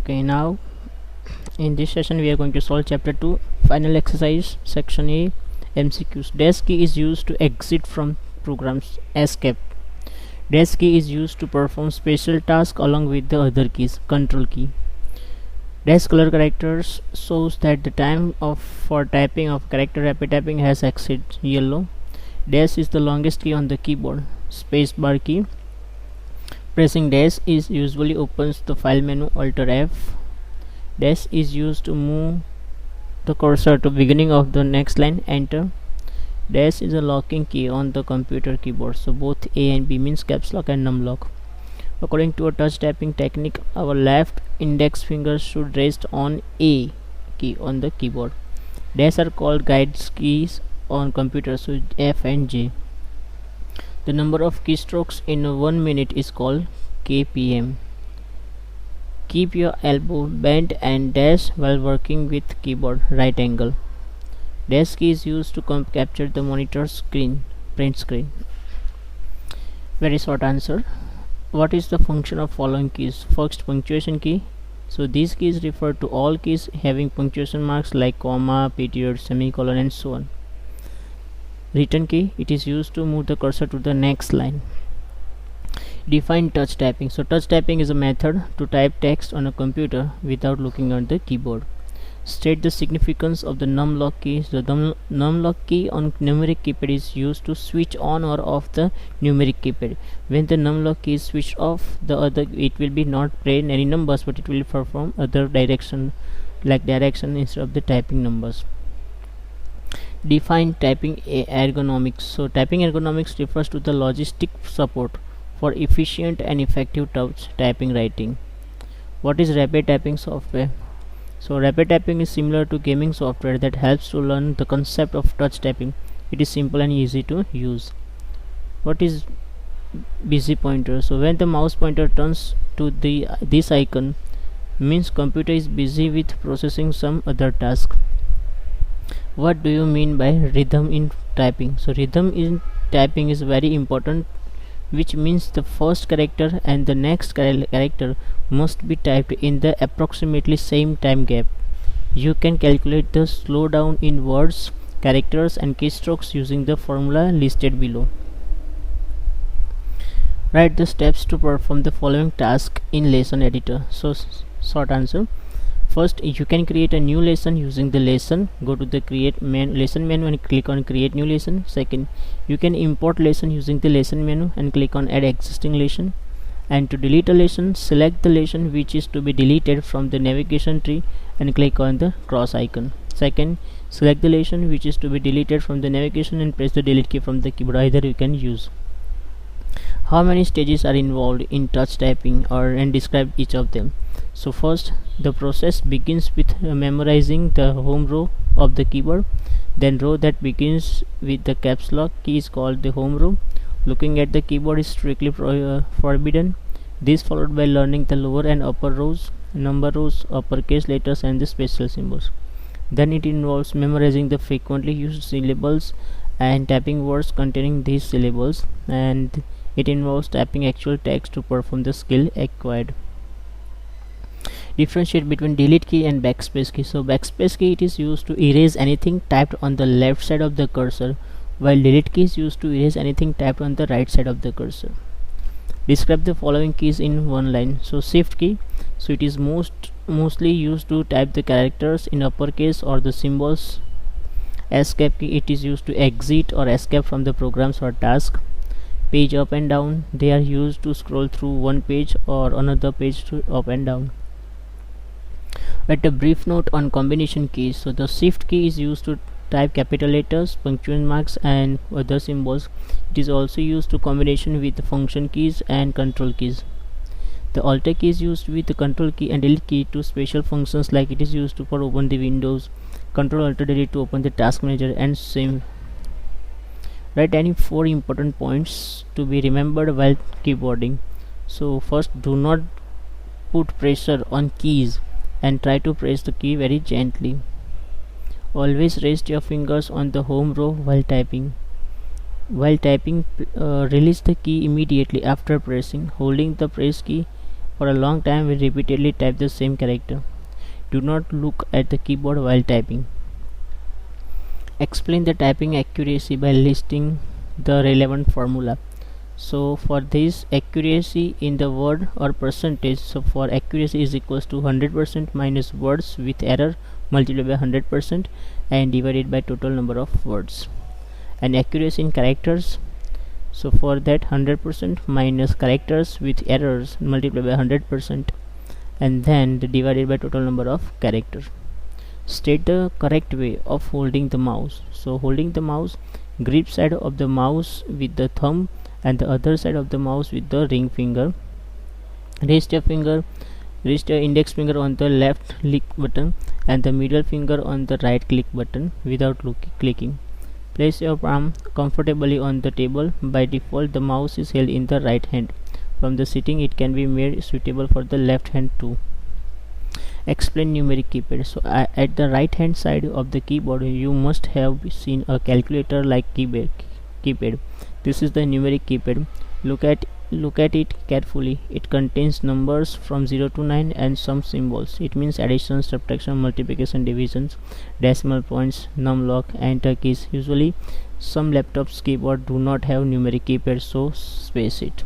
Okay, now in this session we are going to solve chapter 2 final exercise section A MCQs. Dash key is used to exit from programs. Escape. Dash key is used to perform special tasks along with the other keys. Control key. Dash color characters shows that the time for typing of character rapid typing has exceeded yellow. Dash is the longest key on the keyboard. Space bar key. Pressing dash is usually opens the file menu. Alt F. Dash is used to move the cursor to beginning of the next line. Enter. Dash is a locking key on the computer keyboard, so both A and B means caps lock and num lock. According to a touch typing technique, our left index finger should rest on A key on the keyboard. Dash are called guide keys on computers, so F and J. The number of keystrokes in 1 minute is called kpm. Keep your elbow bent and dash while working with keyboard. Right angle. Dash key is used to capture the monitor screen, print screen. Very short answer. What is the function of following keys? First, punctuation key. So these keys refer to all keys having punctuation marks like comma, period, semicolon and so on. Return key. It is used to move the cursor to the next line. Define touch typing. So touch typing is a method to type text on a computer without looking at the keyboard. State the significance of the num lock key. The num lock key on numeric keypad is used to switch on or off the numeric keypad. When the num lock key is switched off, it will be not print any numbers, but it will perform other direction, like direction instead of the typing numbers. Define typing ergonomics. So typing ergonomics refers to the logistic support for efficient and effective touch typing writing. What is rapid typing software? So rapid typing is similar to gaming software that helps to learn the concept of touch typing. It is simple and easy to use. What is busy pointer? So when the mouse pointer turns to this icon, means computer is busy with processing some other task. What do you mean by rhythm in typing? So rhythm in typing is very important, which means the first character and the next character must be typed in the approximately same time gap. You can calculate the slowdown in words, characters and keystrokes using the formula listed below. Write the steps to perform the following task in lesson editor. So short answer. First, you can create a new lesson using the lesson. Go to the lesson menu and click on create new lesson. Second, you can import lesson using the lesson menu and click on add existing lesson. And to delete a lesson, select the lesson which is to be deleted from the navigation tree and click on the cross icon. Second, select the lesson which is to be deleted from the navigation and press the delete key from the keyboard. Either you can use. How many stages are involved in touch typing and describe each of them? So first, the process begins with memorizing the home row of the keyboard. Then row that begins with the caps lock key is called the home row. Looking at the keyboard is strictly forbidden. This followed by learning the lower and upper rows, number rows, uppercase letters and the special symbols. Then it involves memorizing the frequently used syllables and typing words containing these syllables, and it involves typing actual text to perform the skill acquired. Differentiate between delete key and backspace key. So backspace key, it is used to erase anything typed on the left side of the cursor, while delete key is used to erase anything typed on the right side of the cursor. Describe the following keys in one line. So shift key, so it is mostly used to type the characters in uppercase or the symbols. Escape key, it is used to exit or escape from the programs or task. Page up and down, they are used to scroll through one page or another page to up and down. Write a brief note on combination keys. So the shift key is used to type capital letters, punctuation marks and other symbols. It is also used to combination with the function keys and control keys. The alt key is used with the control key and delete key to special functions, like it is used for open the windows, control alt delete to open the task manager and same. Write any 4 important points to be remembered while keyboarding. So first, do not put pressure on keys and try to press the key very gently. Always rest your fingers on the home row while typing. While typing, release the key immediately after pressing. Holding the press key For a long time we repeatedly type the same character. Do not look at the keyboard while typing. Explain the typing accuracy by listing the relevant formula. So for this, accuracy in the word or percentage, so for accuracy is equals to 100% minus words with error multiplied by 100% and divided by total number of words. And accuracy in characters, so for that 100% minus characters with errors multiplied by 100% and then divided by total number of characters. State the correct way of holding the mouse. So holding the mouse, grip side of the mouse with the thumb and the other side of the mouse with the ring finger. Rest your index finger on the left click button and the middle finger on the right click button without clicking. Place your palm comfortably on the table. By default, the mouse is held in the right hand. From the sitting, it can be made suitable for the left hand too. Explain numeric keypad. So at the right hand side of the keyboard, you must have seen a calculator like keypad. This is the numeric keypad. Look at it carefully. It contains numbers from 0 to 9 and some symbols. It means addition, subtraction, multiplication, divisions, decimal points, numlock, enter keys. Usually some laptops keyboard do not have numeric keypad, so space it.